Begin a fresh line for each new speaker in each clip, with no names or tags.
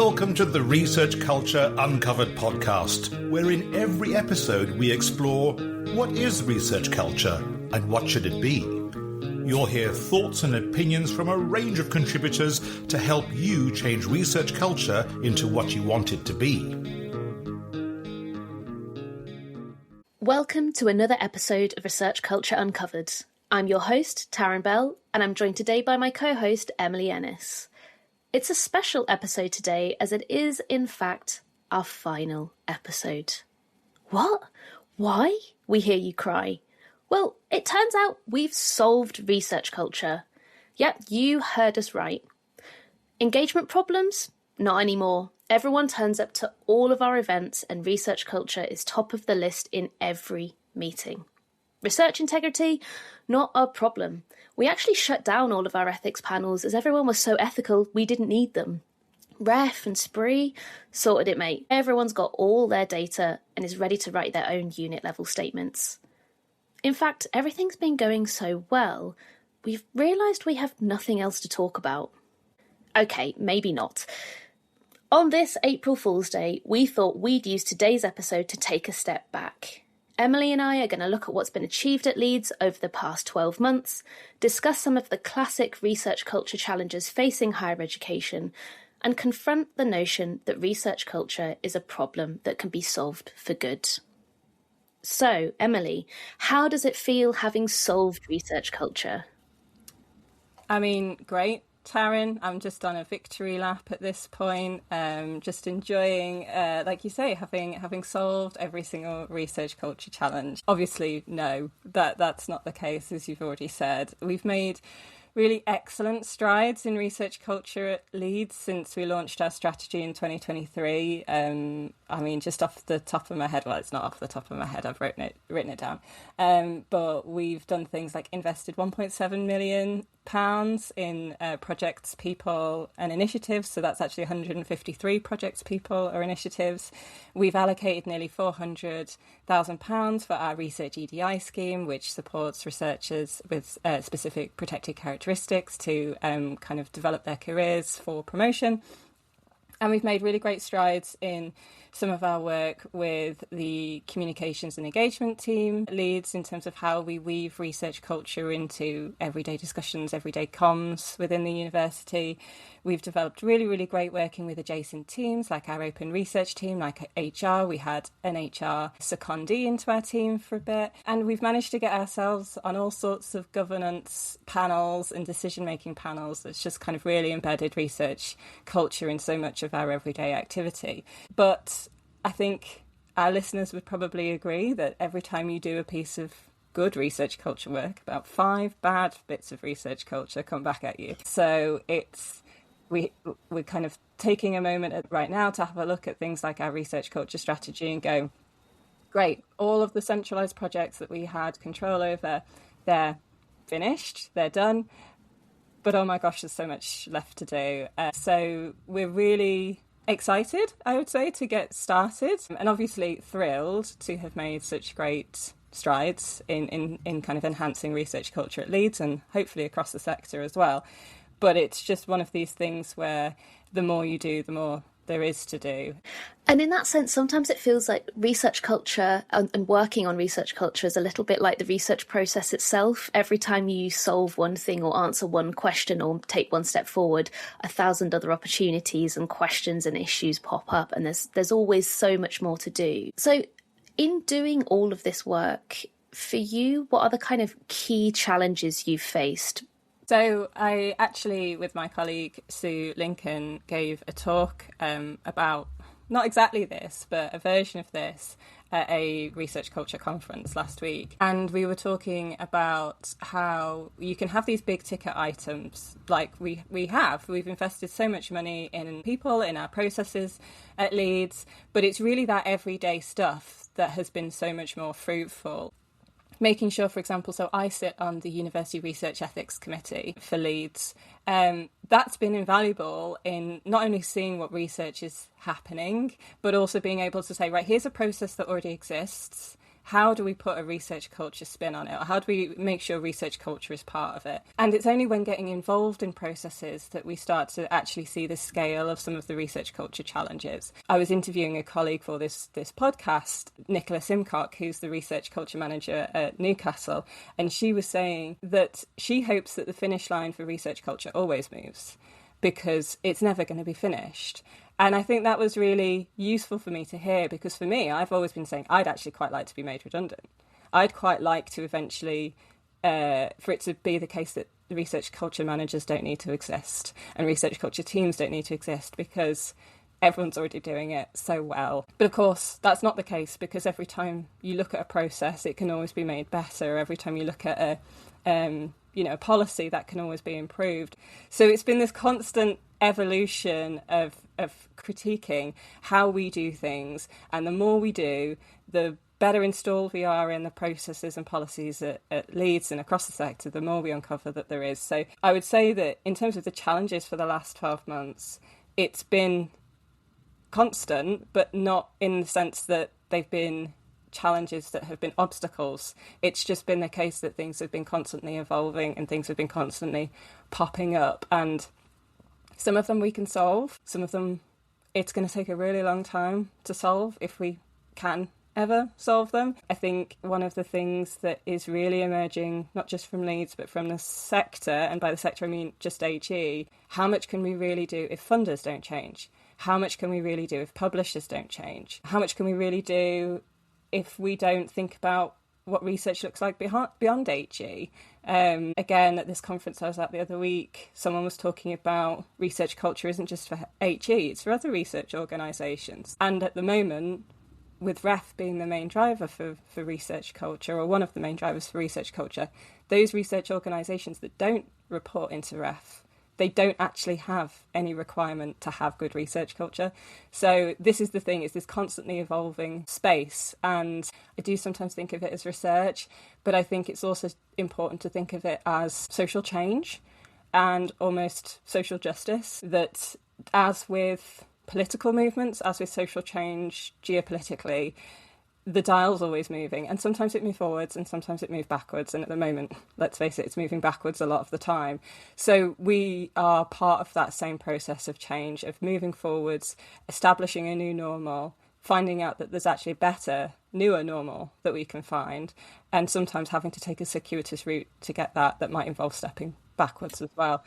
Welcome to the Research Culture Uncovered podcast, where in every episode we explore what is research culture and what should it be. You'll hear thoughts and opinions from a range of contributors to help you change research culture into what you want it to be.
Welcome to another episode of Research Culture Uncovered. I'm your host, Taryn Bell, and I'm joined today by my co-host, Emily Ennis. It's a special episode today, as it is, in fact, our final episode. What? Why? We hear you cry. Well, it turns out we've solved research culture. Yep, you heard us right. Engagement problems? Not anymore. Everyone turns up to all of our events, and research culture is top of the list in every meeting. Research integrity? Not a problem. We actually shut down all of our ethics panels as everyone was so ethical we didn't need them. Ref and Spree? Sorted it, mate. Everyone's got all their data and is ready to write their own unit level statements. In fact, everything's been going so well, we've realised we have nothing else to talk about. Okay, maybe not. On this April Fool's Day, we thought we'd use today's episode to take a step back. Emily and I are going to look at what's been achieved at Leeds over the past 12 months, discuss some of the classic research culture challenges facing higher education, and confront the notion that research culture is a problem that can be solved for good. So, Emily, how does it feel having solved research culture?
I mean, great. Taryn, I'm just on a victory lap at this point, just enjoying, like you say, having solved every single research culture challenge. Obviously, no, that's not the case, as you've already said. We've made really excellent strides in research culture at Leeds since we launched our strategy in 2023. I mean, just off the top of my head, well, it's not off the top of my head, I've written it down. But we've done things like invested £1.7 million in projects, people and initiatives. So that's actually 153 projects, people or initiatives. We've allocated nearly £400,000 for our research EDI scheme, which supports researchers with specific protected characteristics to kind of develop their careers for promotion. And we've made really great strides in some of our work with the communications and engagement team at Leeds in terms of how we weave research culture into everyday discussions, everyday comms within the university. We've developed really, really great working with adjacent teams like our open research team, like HR. We had an HR secondee into our team for a bit. And we've managed to get ourselves on all sorts of governance panels and decision-making panels that's just kind of really embedded research culture in so much of our everyday activity. But I think our listeners would probably agree that every time you do a piece of good research culture work, about 5 bad bits of research culture come back at you. So we're kind of taking a moment right now to have a look at things like our research culture strategy and go, great, all of the centralised projects that we had control over, they're finished, they're done, but oh my gosh, there's so much left to do. So we're really excited, I would say, to get started, and obviously thrilled to have made such great strides in kind of enhancing research culture at Leeds and hopefully across the sector as well. But it's just one of these things where the more you do, the more there is to do.
And in that sense, sometimes it feels like research culture and working on research culture is a little bit like the research process itself. Every time you solve one thing or answer one question or take one step forward, 1,000 other opportunities and questions and issues pop up, and there's always so much more to do. So in doing all of this work, for you, what are the kind of key challenges you've faced?
So I actually, with my colleague Sue Lincoln, gave a talk about not exactly this, but a version of this at a research culture conference last week. And we were talking about how you can have these big ticket items like we have. We've invested so much money in people, in our processes at Leeds, but it's really that everyday stuff that has been so much more fruitful. Making sure, for example, so I sit on the University Research Ethics Committee for Leeds. That's been invaluable in not only seeing what research is happening, but also being able to say, right, here's a process that already exists. how do we put a research culture spin on it? Or how do we make sure research culture is part of it? And it's only when getting involved in processes that we start to actually see the scale of some of the research culture challenges. I was interviewing a colleague for this podcast, Nicola Simcock, who's the research culture manager at Newcastle, and she was saying that she hopes that the finish line for research culture always moves, because it's never going to be finished. And I think that was really useful for me to hear, because for me, I've always been saying I'd actually quite like to be made redundant. I'd quite like to eventually, for it to be the case that the research culture managers don't need to exist and research culture teams don't need to exist, because everyone's already doing it so well. But of course, that's not the case, because every time you look at a process, it can always be made better. Every time you look at a policy, that can always be improved. So it's been this constant evolution of critiquing how we do things, and the more we do, the better installed we are in the processes and policies at Leeds and across the sector, the more we uncover that there is. So I would say that in terms of the challenges for the last 12 months, it's been constant, but not in the sense that they've been challenges that have been obstacles. It's just been the case that things have been constantly evolving and things have been constantly popping up, and some of them we can solve, some of them it's going to take a really long time to solve, if we can ever solve them. I think one of the things that is really emerging, not just from Leeds but from the sector, and by the sector I mean just HE, how much can we really do if funders don't change? How much can we really do if publishers don't change? How much can we really do if we don't think about what research looks like beyond HE? Again, at this conference I was at the other week, someone was talking about research culture isn't just for HE, it's for other research organisations. And at the moment, with REF being the main driver for research culture, or one of the main drivers for research culture, those research organisations that don't report into REF, they don't actually have any requirement to have good research culture. So this is the thing, it's this constantly evolving space. And I do sometimes think of it as research, but I think it's also important to think of it as social change and almost social justice, that as with political movements, as with social change geopolitically, the dial's always moving, and sometimes it moves forwards and sometimes it moves backwards, and at the moment, let's face it, it's moving backwards a lot of the time. So we are part of that same process of change, of moving forwards, establishing a new normal, finding out that there's actually a better, newer normal that we can find, and sometimes having to take a circuitous route to get that might involve stepping backwards as well.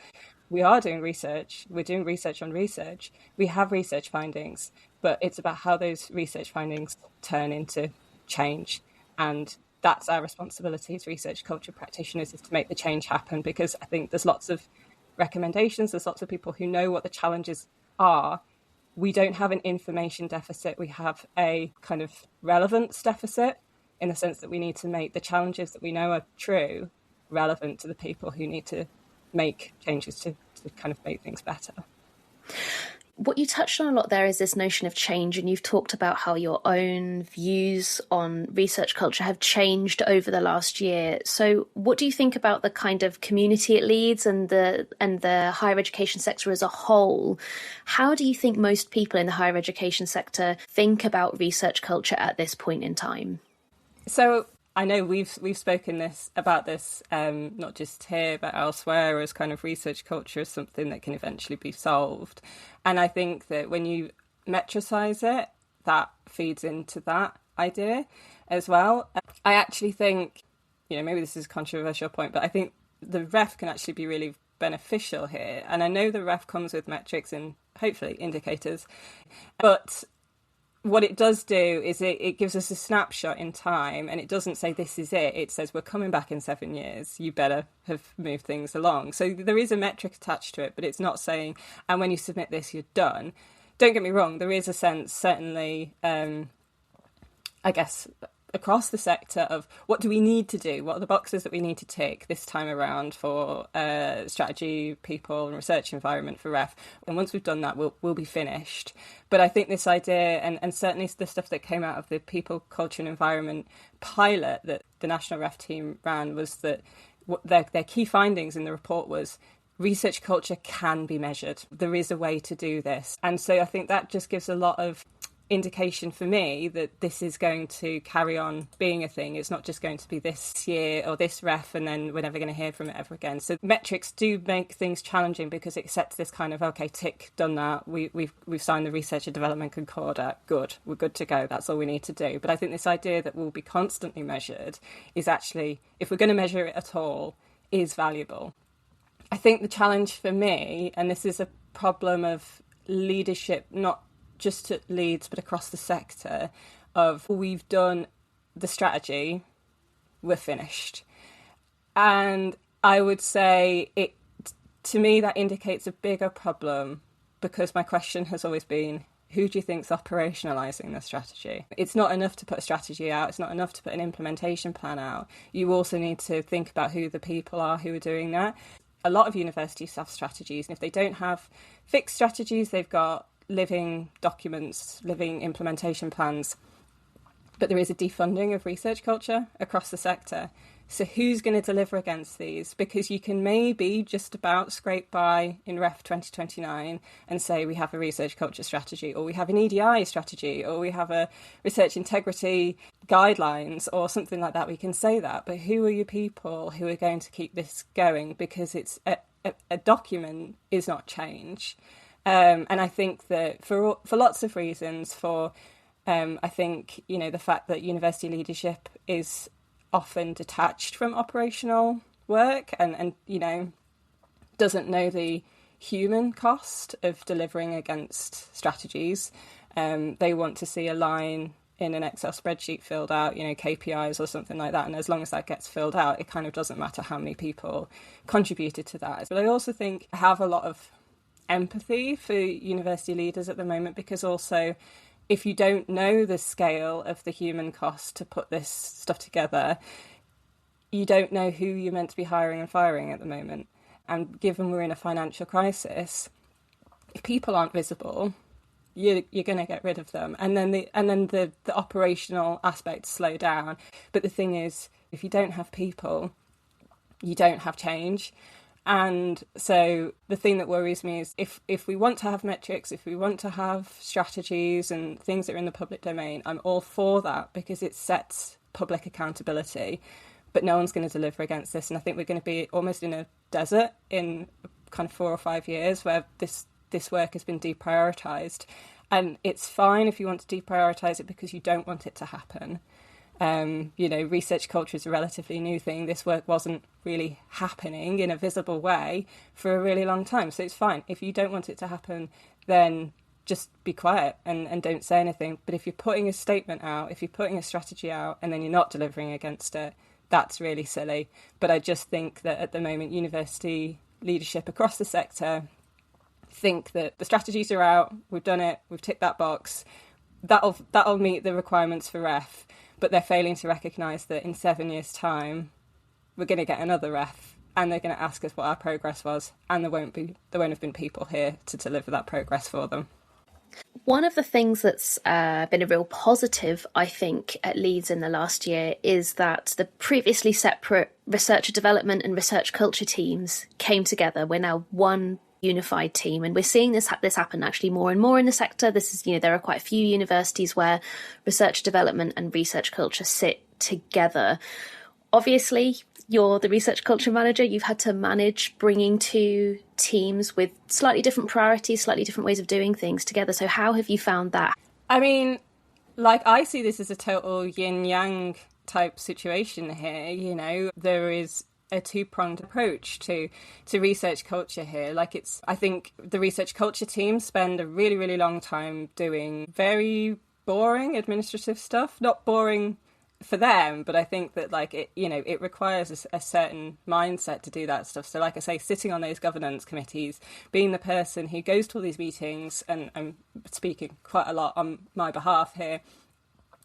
We are doing research, we're doing research on research, we have research findings, but it's about how those research findings turn into change. And that's our responsibility as research culture practitioners, is to make the change happen, because I think there's lots of recommendations, there's lots of people who know what the challenges are. We don't have an information deficit, we have a kind of relevance deficit, in the sense that we need to make the challenges that we know are true relevant to the people who need to make changes to kind of make things better.
What you touched on a lot there is this notion of change, and you've talked about how your own views on research culture have changed over the last year. So what do you think about the kind of community it leads and the higher education sector as a whole? How do you think most people in the higher education sector think about research culture at this point in time?
So I know we've spoken about this not just here but elsewhere, as kind of research culture is something that can eventually be solved. And I think that when you metricise it, that feeds into that idea as well. I actually think, maybe this is a controversial point, but I think the REF can actually be really beneficial here. And I know the REF comes with metrics and hopefully indicators, but what it does do is it gives us a snapshot in time, and it doesn't say this is it. It says we're coming back in 7 years. You better have moved things along. So there is a metric attached to it, but it's not saying, and when you submit this, you're done. Don't get me wrong. There is a sense, certainly, I guess, across the sector of what do we need to do? What are the boxes that we need to tick this time around for strategy, people and research environment for REF? And once we've done that, we'll be finished. But I think this idea, and certainly the stuff that came out of the people, culture and environment pilot that the National REF team ran, was that their key findings in the report was research culture can be measured. There is a way to do this. And so I think that just gives a lot of indication for me that this is going to carry on being a thing. It's not just going to be this year or this ref and then we're never going to hear from it ever again. So metrics do make things challenging because it sets this kind of, okay, tick, done that. We've signed the Research and Development Concordat. Good. We're good to go. That's all we need to do. But I think this idea that we'll be constantly measured is actually, if we're going to measure it at all, is valuable. I think the challenge for me, and this is a problem of leadership, not just at Leeds but across the sector, of we've done the strategy, we're finished. And I would say to me that indicates a bigger problem, because my question has always been, who do you think's operationalising the strategy? It's not enough to put a strategy out, it's not enough to put an implementation plan out. You also need to think about who the people are who are doing that. A lot of universities have strategies, and if they don't have fixed strategies, they've got living documents, living implementation plans. But there is a defunding of research culture across the sector. So who's going to deliver against these? Because you can maybe just about scrape by in REF 2029 and say we have a research culture strategy, or we have an EDI strategy, or we have a research integrity guidelines or something like that. We can say that. But who are your people who are going to keep this going? Because it's a document is not change. And I think that for lots of reasons, I think, the fact that university leadership is often detached from operational work and doesn't know the human cost of delivering against strategies. They want to see a line in an Excel spreadsheet filled out, KPIs or something like that. And as long as that gets filled out, it kind of doesn't matter how many people contributed to that. But I also think I have a lot of empathy for university leaders at the moment, because also if you don't know the scale of the human cost to put this stuff together, you don't know who you're meant to be hiring and firing at the moment. And given we're in a financial crisis, if people aren't visible, you're going to get rid of them, and then the operational aspects slow down. But the thing is, if you don't have people, you don't have change. And so the thing that worries me is if we want to have metrics, if we want to have strategies and things that are in the public domain, I'm all for that, because it sets public accountability. But no one's going to deliver against this. And I think we're going to be almost in a desert in kind of 4 or 5 years where this work has been deprioritised. And it's fine if you want to deprioritise it because you don't want it to happen. Research culture is a relatively new thing. This work wasn't really happening in a visible way for a really long time. So it's fine. If you don't want it to happen, then just be quiet and don't say anything. But if you're putting a statement out, if you're putting a strategy out and then you're not delivering against it, that's really silly. But I just think that at the moment, university leadership across the sector think that the strategies are out, we've done it, we've ticked that box, that'll meet the requirements for REF. But they're failing to recognise that in 7 years' time, we're going to get another REF, and they're going to ask us what our progress was, and there won't have been people here to deliver that progress for them.
One of the things that's been a real positive, I think, at Leeds in the last year is that the previously separate research and development and research culture teams came together. We're now one unified team, and we're seeing this happen actually more and more in the sector. This is, there are quite a few universities where research development and research culture sit together. Obviously, you're the research culture manager. You've had to manage bringing two teams with slightly different priorities, slightly different ways of doing things together. So how have you found that?
I mean, I see this as a total yin-yang type situation here. There is a two-pronged approach to research culture here. I think the research culture team spend a really, really long time doing very boring administrative stuff. Not boring for them, but I think that it requires a certain mindset to do that stuff. So like I say, sitting on those governance committees, being the person who goes to all these meetings, and I'm speaking quite a lot on my behalf here,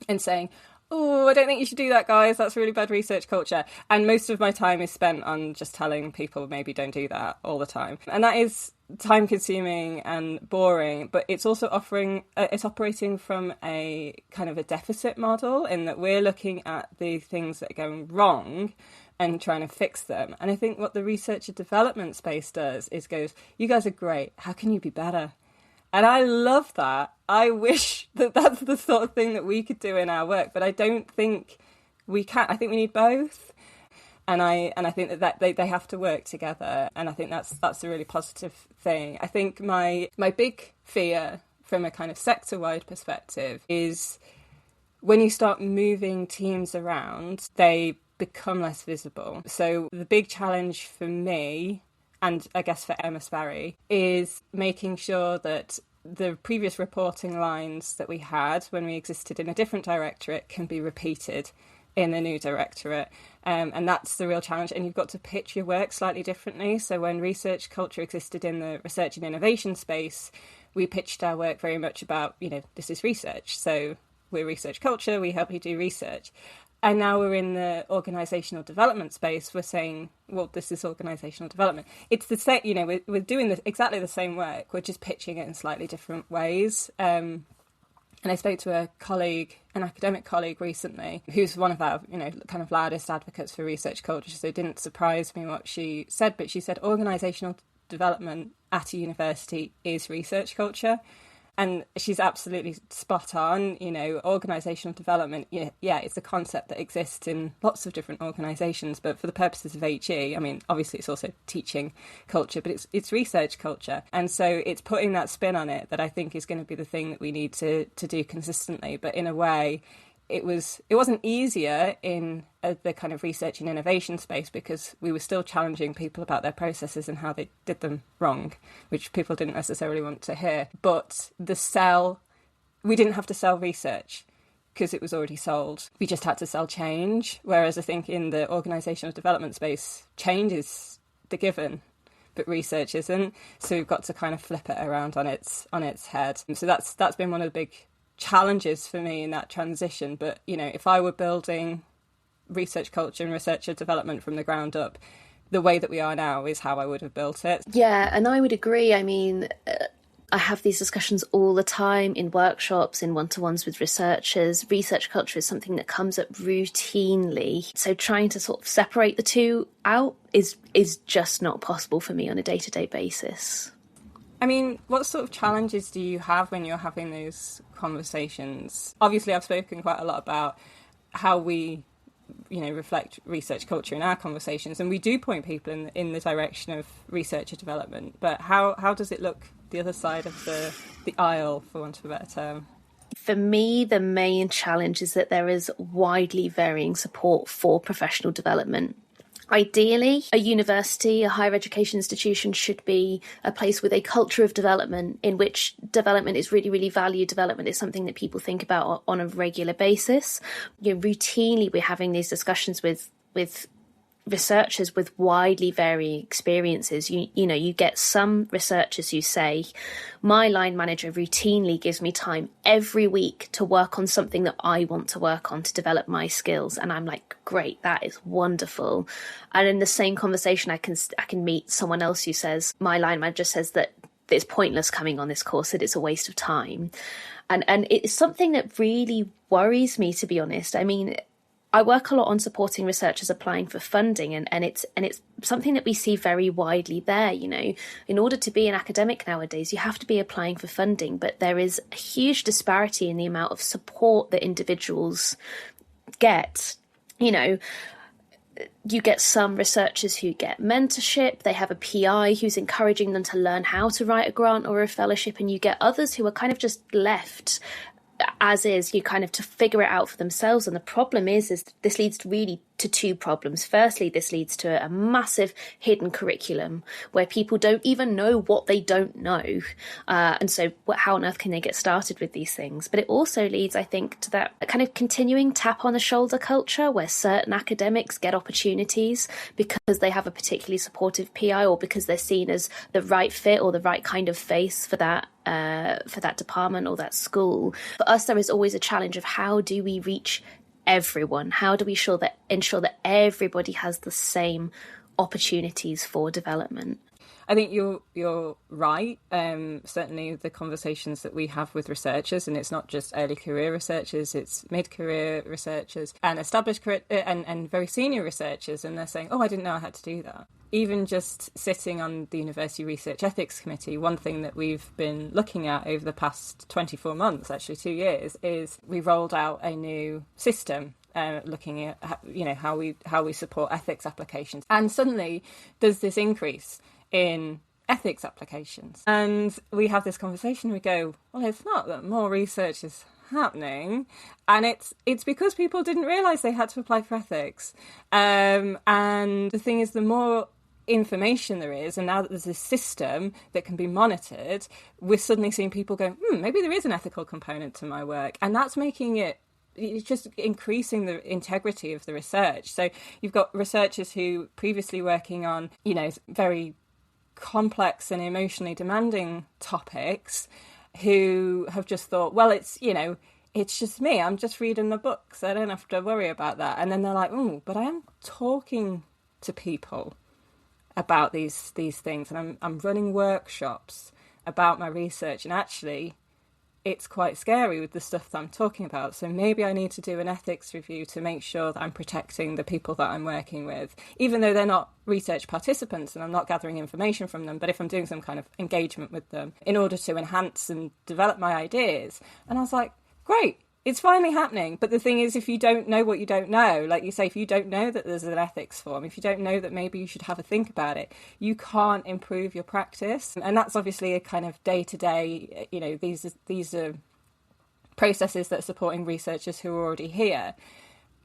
and saying, oh, I don't think you should do that, guys. That's really bad research culture. And most of my time is spent on just telling people maybe don't do that all the time. And that is time consuming and boring, but it's also operating from a kind of a deficit model, in that we're looking at the things that are going wrong and trying to fix them. And I think what the research and development space does is goes, you guys are great. How can you be better? And I love that. I wish that that's the sort of thing that we could do in our work, but I don't think we can. I think we need both. And I think that they have to work together. And I think that's a really positive thing. I think my big fear from a kind of sector-wide perspective is when you start moving teams around, they become less visible. So the big challenge for me, and I guess for Emma Sparry, is making sure that the previous reporting lines that we had when we existed in a different directorate can be repeated in the new directorate. And that's the real challenge. And you've got to pitch your work slightly differently. So when research culture existed in the research and innovation space, we pitched our work very much about, this is research. So we're research culture, we help you do research. And now we're in the organisational development space. We're saying, well, this is organisational development. It's the same, we're doing exactly the same work. We're just pitching it in slightly different ways. And I spoke to an academic colleague recently, who's one of our, kind of loudest advocates for research culture. So it didn't surprise me what she said, but she said organisational development at a university is research culture. And she's absolutely spot on. Organisational development, it's a concept that exists in lots of different organisations, but for the purposes of HE, obviously it's also teaching culture, but it's research culture. And so it's putting that spin on it that I think is going to be the thing that we need to do consistently. But in a way, it wasn't easier in the kind of research and innovation space because we were still challenging people about their processes and how they did them wrong, which people didn't necessarily want to hear. But we didn't have to sell research because it was already sold. We just had to sell change. Whereas I think in the organisational development space, change is the given, but research isn't. So we've got to kind of flip it around on its head. So that's been one of the big challenges for me in that transition. But if I were building research culture and researcher development from the ground up, the way that we are now is how I would have built it.
Yeah, and I would agree. I have these discussions all the time in workshops, in one-to-ones with researchers. Research culture is something that comes up routinely. So trying to sort of separate the two out is just not possible for me on a day-to-day basis.
What sort of challenges do you have when you're having those conversations? Obviously, I've spoken quite a lot about how we, reflect research culture in our conversations, and we do point people in the direction of researcher development. But how does it look the other side of the aisle, for want of a better term?
For me, the main challenge is that there is widely varying support for professional development. Ideally, a university, a higher education institution should be a place with a culture of development in which development is really, really valued. Development is something that people think about on a regular basis. Routinely, we're having these discussions with researchers with widely varying experiences. You get some researchers who say, my line manager routinely gives me time every week to work on something that I want to work on to develop my skills. And I'm like, great, that is wonderful. And in the same conversation, I can meet someone else who says, my line manager says that it's pointless coming on this course, that it's a waste of time. And it's something that really worries me, to be honest. I work a lot on supporting researchers applying for funding, and it's something that we see very widely there. In order to be an academic nowadays, you have to be applying for funding, but there is a huge disparity in the amount of support that individuals get. You get some researchers who get mentorship, they have a PI who's encouraging them to learn how to write a grant or a fellowship, and you get others who are kind of just left as is, you kind of to figure it out for themselves. And the problem is this leads really to two problems. Firstly, this leads to a massive hidden curriculum where people don't even know what they don't know. And so how on earth can they get started with these things? But it also leads, I think, to that kind of continuing tap on the shoulder culture where certain academics get opportunities because they have a particularly supportive PI or because they're seen as the right fit or the right kind of face for that department or that school. For us, there is always a challenge of how do we reach everyone? How do we ensure that everybody has the same opportunities for development?
I think you're right. Certainly the conversations that we have with researchers, and it's not just early career researchers, it's mid-career researchers and established career and very senior researchers, and they're saying, oh, I didn't know I had to do that. even just sitting on the University Research Ethics Committee, one thing that we've been looking at over the past 24 months, actually 2 years, is we rolled out a new system looking at how we support ethics applications. And suddenly there's this increase in ethics applications. And we have this conversation, we go, well, it's not that more research is happening, and it's because people didn't realise they had to apply for ethics. And the thing is, the more information there is, and now that there's this system that can be monitored, we're suddenly seeing people go, maybe there is an ethical component to my work, and that's making it's just increasing the integrity of the research. So you've got researchers who previously working on, very complex and emotionally demanding topics, who have just thought, well, it's just me, I'm just reading the books, I don't have to worry about that. And then they're like, but I am talking to people about these things, and I'm running workshops about my research, and actually it's quite scary with the stuff that I'm talking about. So maybe I need to do an ethics review to make sure that I'm protecting the people that I'm working with, even though they're not research participants and I'm not gathering information from them. But if I'm doing some kind of engagement with them in order to enhance and develop my ideas. And I was like, great, it's finally happening. But the thing is, if you don't know what you don't know, like you say, if you don't know that there's an ethics form, if you don't know that maybe you should have a think about it, you can't improve your practice. And that's obviously a kind of day-to-day, these are processes that are supporting researchers who are already here.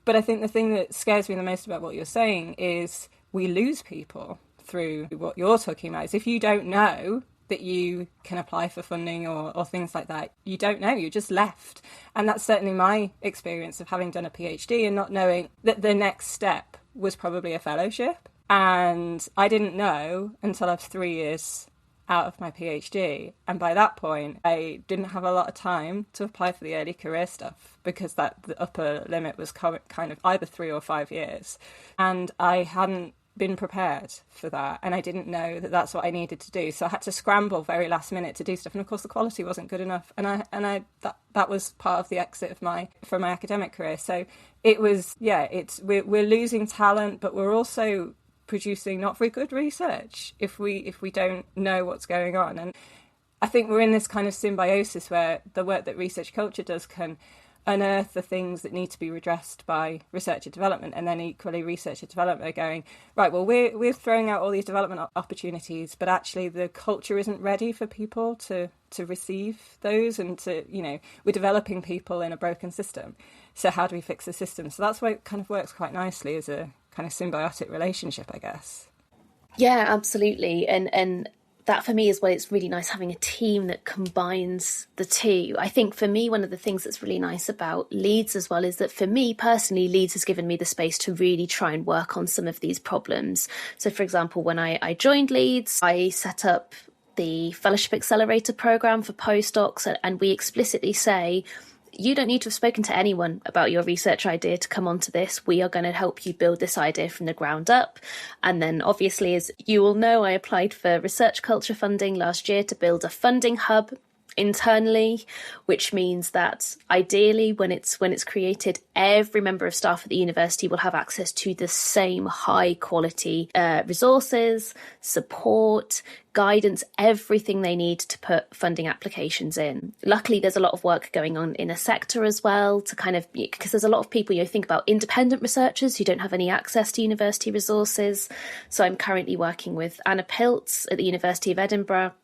But I think the thing that scares me the most about what you're saying is we lose people through what you're talking about. Is if you don't know that you can apply for funding or things like that, you don't know, you're just left. And that's certainly my experience of having done a PhD and not knowing that the next step was probably a fellowship. And I didn't know until I was 3 years out of my PhD. And by that point, I didn't have a lot of time to apply for the early career stuff, because the upper limit was kind of either 3 or 5 years. And I hadn't been prepared for that, and I didn't know that that's what I needed to do, so I had to scramble very last minute to do stuff, and of course the quality wasn't good enough, and that was part of the exit from my academic career. So it was, we're losing talent, but we're also producing not very good research if we don't know what's going on. And I think we're in this kind of symbiosis where the work that research culture does can unearth the things that need to be redressed by research and development, and then equally research and development are going, right, well, we're throwing out all these development opportunities, but actually the culture isn't ready for people to receive those, and we're developing people in a broken system. So how do we fix the system? So that's why it kind of works quite nicely as a kind of symbiotic relationship, I guess.
Yeah, absolutely. And that for me is why it's really nice having a team that combines the two. I think for me, one of the things that's really nice about Leeds as well is that for me personally, Leeds has given me the space to really try and work on some of these problems. So for example, when I joined Leeds, I set up the Fellowship Accelerator programme for postdocs, and we explicitly say, you don't need to have spoken to anyone about your research idea to come onto this. We are going to help you build this idea from the ground up. And then obviously, as you all know, I applied for research culture funding last year to build a funding hub internally, which means that ideally when it's created, every member of staff at the university will have access to the same high quality resources, support, guidance, everything they need to put funding applications in. Luckily, there's a lot of work going on in a sector as well to kind of, because there's a lot of people, think about independent researchers who don't have any access to university resources. So I'm currently working with Anna Piltz at the University of Edinburgh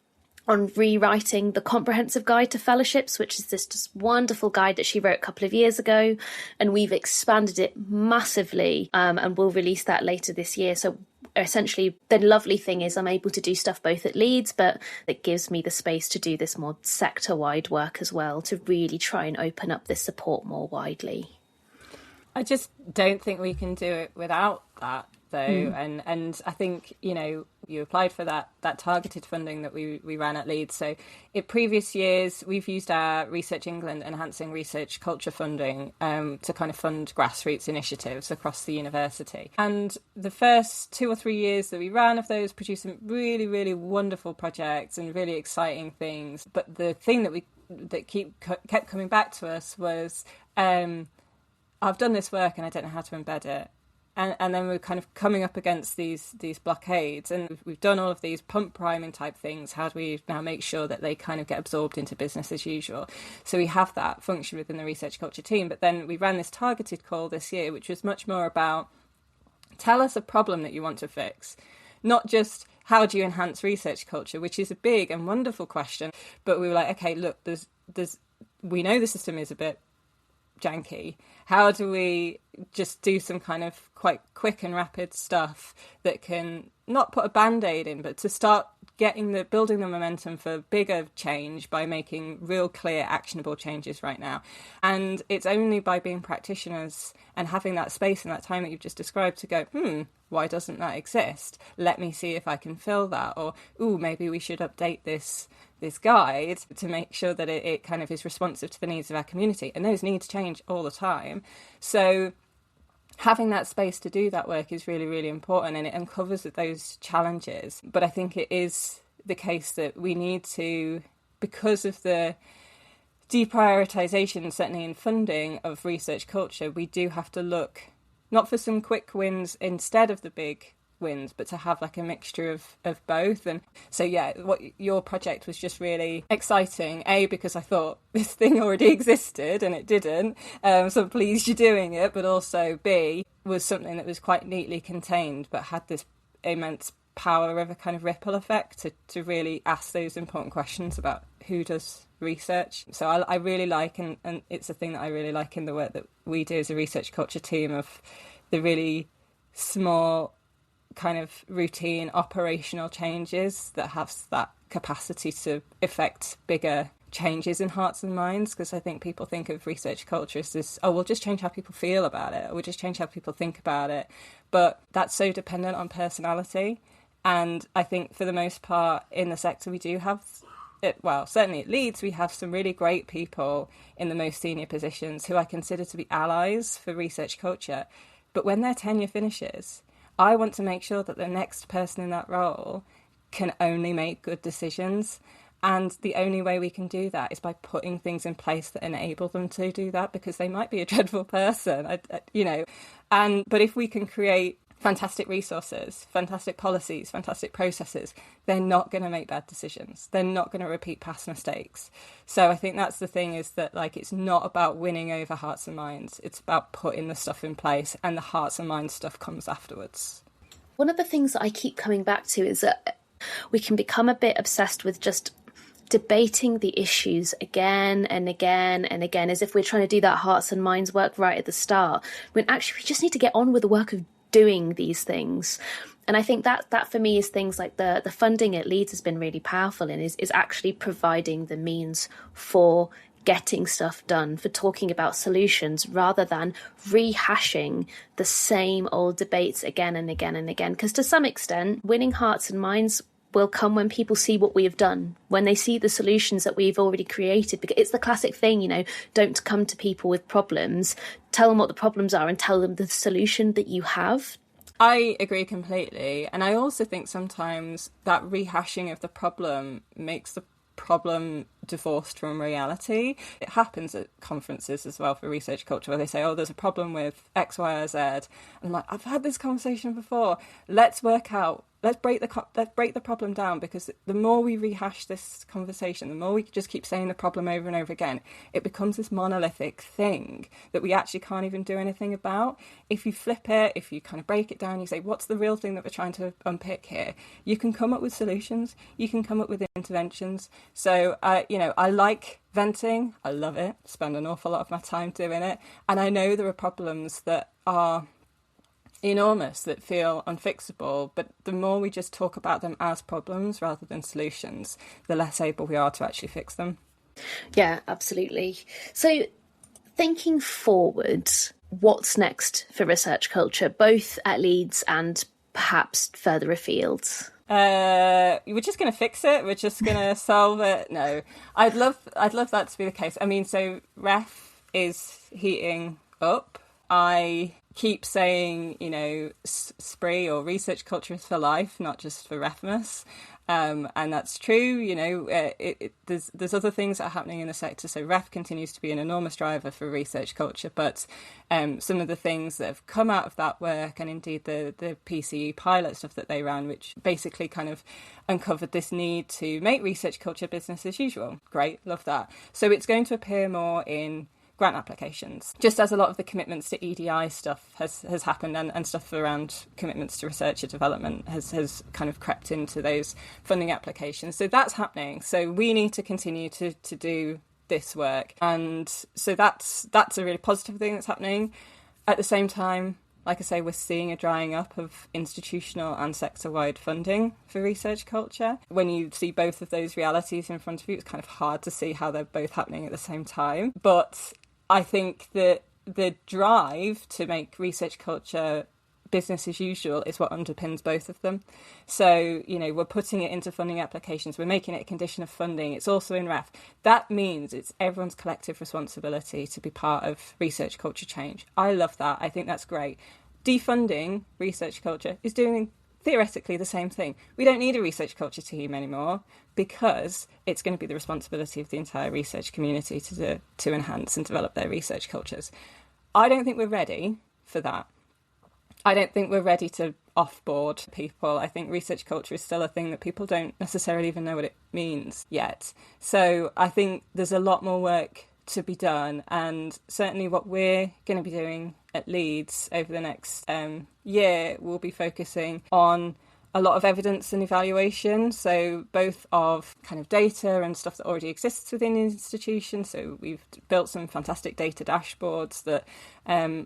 on rewriting the Comprehensive Guide to Fellowships, which is this just wonderful guide that she wrote a couple of years ago. And we've expanded it massively, and we'll release that later this year. So essentially, the lovely thing is I'm able to do stuff both at Leeds, but it gives me the space to do this more sector-wide work as well, to really try and open up this support more widely.
I just don't think we can do it without that, though. And I think, you applied for that targeted funding that we ran at Leeds. So in previous years, we've used our Research England Enhancing Research Culture funding to kind of fund grassroots initiatives across the university. And the first 2 or 3 years that we ran of those produced some really, really wonderful projects and really exciting things. But the thing that kept coming back to us was, I've done this work and I don't know how to embed it. And then we're kind of coming up against these blockades, and we've done all of these pump priming type things. How do we now make sure that they kind of get absorbed into business as usual? So we have that function within the research culture team. But then we ran this targeted call this year, which was much more about, tell us a problem that you want to fix, not just how do you enhance research culture, which is a big and wonderful question. But we were like, okay, look, we know the system is a bit janky. How do we just do some kind of quite quick and rapid stuff that can not put a band-aid in, but to start building the momentum for bigger change by making real clear actionable changes right now. And it's only by being practitioners and having that space and that time that you've just described to go, why doesn't that exist? Let me see if I can fill that. Or, maybe we should update this guide to make sure that it kind of is responsive to the needs of our community. And those needs change all the time. So having that space to do that work is really, really important, and it uncovers those challenges. But I think it is the case that we need to, because of the deprioritisation, certainly in funding of research culture, we do have to look not for some quick wins instead of the big wins, but to have like a mixture of both. And so what your project was just really exciting, because I thought this thing already existed and it didn't, so I'm pleased you're doing it, but also B, was something that was quite neatly contained but had this immense power of a kind of ripple effect to really ask those important questions about who does research. So I really like, and it's a thing that I really like in the work that we do as a research culture team, of the really small kind of routine operational changes that have that capacity to affect bigger changes in hearts and minds. Because I think people think of research culture as this, we'll just change how people feel about it, or we'll just change how people think about it. But that's so dependent on personality. And I think for the most part in the sector we do have certainly at Leeds, we have some really great people in the most senior positions who I consider to be allies for research culture. But when their tenure finishes, I want to make sure that the next person in that role can only make good decisions. And the only way we can do that is by putting things in place that enable them to do that, because they might be a dreadful person, but if we can create fantastic resources, fantastic policies, fantastic processes, they're not going to make bad decisions. They're not going to repeat past mistakes. So I think that's the thing, is that it's not about winning over hearts and minds. It's about putting the stuff in place, and the hearts and minds stuff comes afterwards.
One of the things that I keep coming back to is that we can become a bit obsessed with just debating the issues again and again and again, as if we're trying to do that hearts and minds work right at the start, when actually we just need to get on with the work of doing these things. And I think that for me is things like the funding at Leeds has been really powerful, and is actually providing the means for getting stuff done, for talking about solutions, rather than rehashing the same old debates again and again and again. Because to some extent, winning hearts and minds will come when people see what we have done, when they see the solutions that we've already created. Because it's the classic thing, don't come to people with problems, tell them what the problems are and tell them the solution that you have.
I agree completely. And I also think sometimes that rehashing of the problem makes the problem divorced from reality. It happens at conferences as well for research culture, where they say, there's a problem with X, Y, or Z. And I'm like, I've had this conversation before. Let's break the problem down, because the more we rehash this conversation, the more we just keep saying the problem over and over again, it becomes this monolithic thing that we actually can't even do anything about. If you flip it, if you kind of break it down, you say, what's the real thing that we're trying to unpick here? You can come up with solutions, you can come up with interventions. So, I like venting. I love it. Spend an awful lot of my time doing it. And I know there are problems that are enormous, that feel unfixable, but the more we just talk about them as problems rather than solutions, the less able we are to actually fix them.
Yeah, absolutely. So thinking forward, what's next for research culture, both at Leeds and perhaps further afield?
We're just going to fix it. We're just going to solve it. No, I'd love that to be the case. I mean, so REF is heating up. I keep saying, you know, SPRI or research culture is for life, not just for Refmas. And that's true, you know, there's other things that are happening in the sector. So REF continues to be an enormous driver for research culture, but some of the things that have come out of that work, and indeed the PCE pilot stuff that they ran, which basically kind of uncovered this need to make research culture business as usual. Great, love that. So it's going to appear more in grant applications, just as a lot of the commitments to EDI stuff has happened, and stuff around commitments to research and development has kind of crept into those funding applications. So that's happening. So we need to continue to do this work. And so that's a really positive thing that's happening. At the same time, like I say, we're seeing a drying up of institutional and sector-wide funding for research culture. When you see both of those realities in front of you, it's kind of hard to see how they're both happening at the same time. But I think that the drive to make research culture business as usual is what underpins both of them. So, you know, we're putting it into funding applications, we're making it a condition of funding, it's also in REF. That means it's everyone's collective responsibility to be part of research culture change. I love that. I think that's great. Defunding research culture is doing theoretically the same thing. We don't need a research culture team anymore because it's going to be the responsibility of the entire research community to enhance and develop their research cultures. I don't think we're ready for that. I don't think we're ready to offboard people. I think research culture is still a thing that people don't necessarily even know what it means yet. So I think there's a lot more work to be done, and certainly what we're going to be doing at Leeds over the next year will be focusing on a lot of evidence and evaluation, so both of kind of data and stuff that already exists within the institution. So we've built some fantastic data dashboards that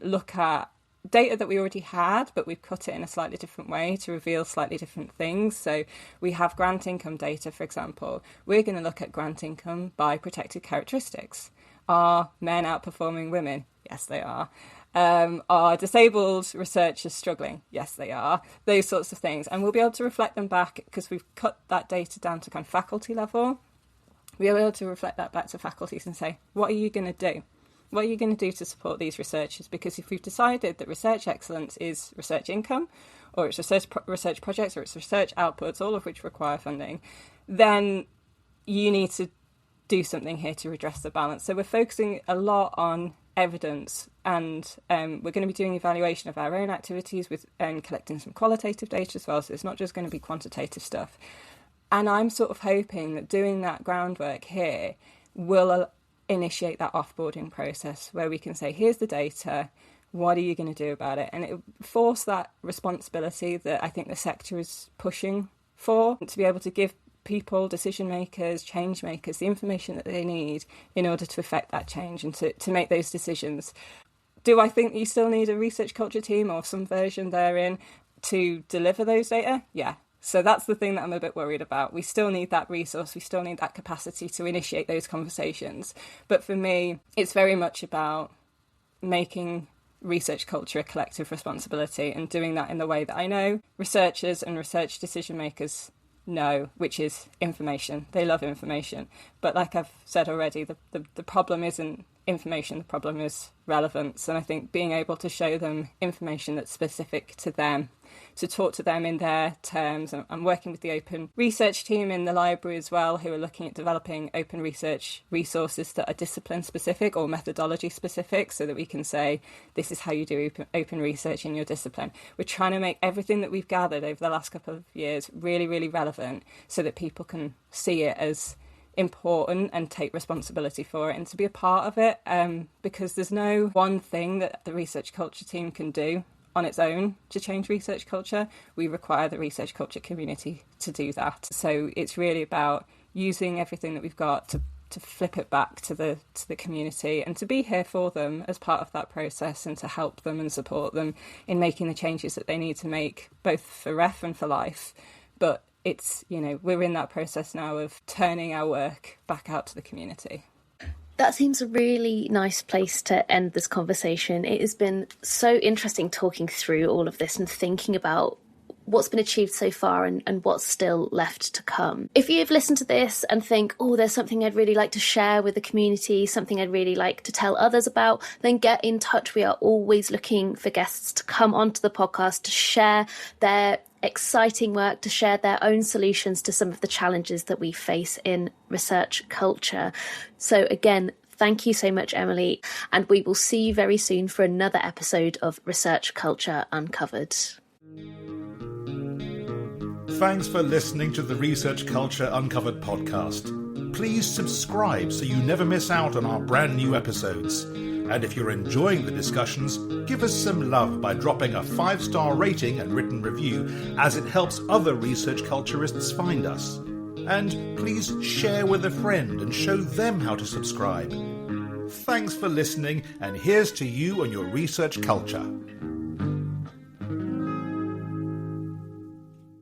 look at data that we already had, but we've cut it in a slightly different way to reveal slightly different things. So we have grant income data, for example. We're going to look at grant income by protected characteristics. Are men outperforming women? Yes, they are. Are disabled researchers struggling? Yes, they are. Those sorts of things. And we'll be able to reflect them back, because we've cut that data down to kind of faculty level. We'll be able to reflect that back to faculties and say, what are you going to do? What are you going to do to support these researchers? Because if we've decided that research excellence is research income, or it's research projects, or it's research outputs, all of which require funding, then you need to do something here to redress the balance. So we're focusing a lot on evidence, and we're going to be doing evaluation of our own activities and collecting some qualitative data as well. So it's not just going to be quantitative stuff. And I'm sort of hoping that doing that groundwork here will initiate that offboarding process where we can say, here's the data, what are you going to do about it? And it force that responsibility that I think the sector is pushing for, to be able to give people, decision makers, change makers, the information that they need in order to affect that change and to make those decisions. Do I think you still need a research culture team or some version therein to deliver those data? Yeah. So that's the thing that I'm a bit worried about. We still need that resource. We still need that capacity to initiate those conversations. But for me, it's very much about making research culture a collective responsibility and doing that in the way that I know researchers and research decision makers know, which is information. They love information. But like I've said already, the problem isn't information, the problem is relevance. And I think being able to show them information that's specific to them, to talk to them in their terms. I'm working with the open research team in the library as well, who are looking at developing open research resources that are discipline specific or methodology specific, so that we can say, this is how you do open research in your discipline. We're trying to make everything that we've gathered over the last couple of years really, really relevant, so that people can see it as important and take responsibility for it and to be a part of it, because there's no one thing that the research culture team can do on its own to change research culture. We require the research culture community to do that. So it's really about using everything that we've got to flip it back to the community and to be here for them as part of that process and to help them and support them in making the changes that they need to make, both for REF and for life. But it's, you know, we're in that process now of turning our work back out to the community.
That seems a really nice place to end this conversation. It has been so interesting talking through all of this and thinking about what's been achieved so far and what's still left to come. If you've listened to this and think, oh, there's something I'd really like to share with the community, something I'd really like to tell others about, then get in touch. We are always looking for guests to come onto the podcast to share their exciting work, to share their own solutions to some of the challenges that we face in research culture. So again, thank you so much, Emily, and we will see you very soon for another episode of Research Culture Uncovered.
Thanks for listening to the Research Culture Uncovered podcast. Please subscribe so you never miss out on our brand new episodes. And if you're enjoying the discussions, give us some love by dropping a 5-star rating and written review, as it helps other research culturists find us. And please share with a friend and show them how to subscribe. Thanks for listening, and here's to you and your research culture.